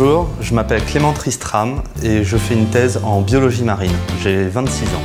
Bonjour, je m'appelle Clément Tristram et je fais une thèse en biologie marine. J'ai 26 ans.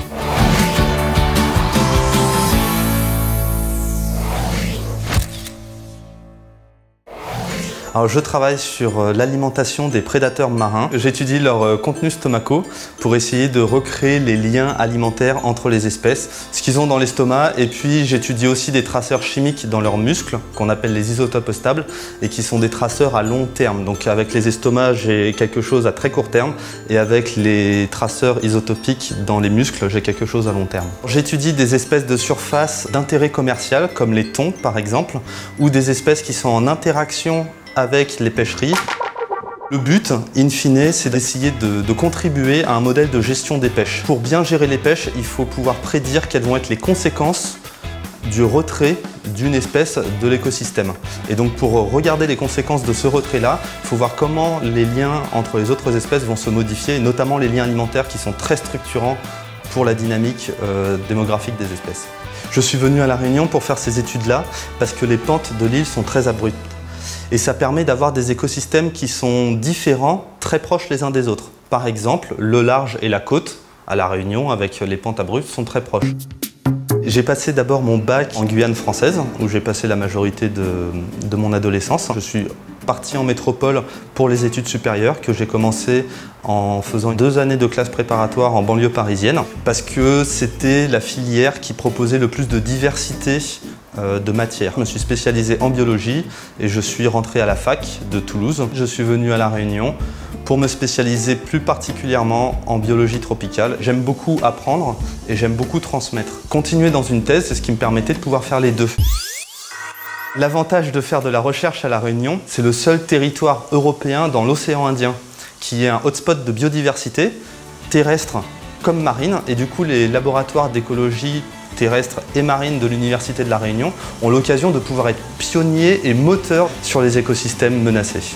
Alors, je travaille sur l'alimentation des prédateurs marins. J'étudie leurs contenus stomacaux pour essayer de recréer les liens alimentaires entre les espèces, ce qu'ils ont dans l'estomac, et puis j'étudie aussi des traceurs chimiques dans leurs muscles, qu'on appelle les isotopes stables, et qui sont des traceurs à long terme. Donc avec les estomacs, j'ai quelque chose à très court terme, et avec les traceurs isotopiques dans les muscles, j'ai quelque chose à long terme. J'étudie des espèces de surface d'intérêt commercial, comme les thons par exemple, ou des espèces qui sont en interaction avec les pêcheries. Le but, in fine, c'est d'essayer de contribuer à un modèle de gestion des pêches. Pour bien gérer les pêches, il faut pouvoir prédire quelles vont être les conséquences du retrait d'une espèce de l'écosystème. Et donc pour regarder les conséquences de ce retrait-là, il faut voir comment les liens entre les autres espèces vont se modifier, et notamment les liens alimentaires qui sont très structurants pour la dynamique démographique des espèces. Je suis venu à La Réunion pour faire ces études-là parce que les pentes de l'île sont très abruptes. Et ça permet d'avoir des écosystèmes qui sont différents, très proches les uns des autres. Par exemple, le large et la côte, à La Réunion, avec les pentes abruptes, sont très proches. J'ai passé d'abord mon bac en Guyane française, où j'ai passé la majorité de mon adolescence. Je suis parti en métropole pour les études supérieures, que j'ai commencé en faisant 2 années de classe préparatoire en banlieue parisienne, parce que c'était la filière qui proposait le plus de diversité de matières. Je me suis spécialisé en biologie et je suis rentré à la fac de Toulouse. Je suis venu à La Réunion pour me spécialiser plus particulièrement en biologie tropicale. J'aime beaucoup apprendre et j'aime beaucoup transmettre. Continuer dans une thèse, c'est ce qui me permettait de pouvoir faire les deux. L'avantage de faire de la recherche à La Réunion, c'est le seul territoire européen dans l'océan Indien qui est un hotspot de biodiversité terrestre comme marine, et du coup les laboratoires d'écologie terrestre et marine de l'Université de La Réunion ont l'occasion de pouvoir être pionniers et moteurs sur les écosystèmes menacés.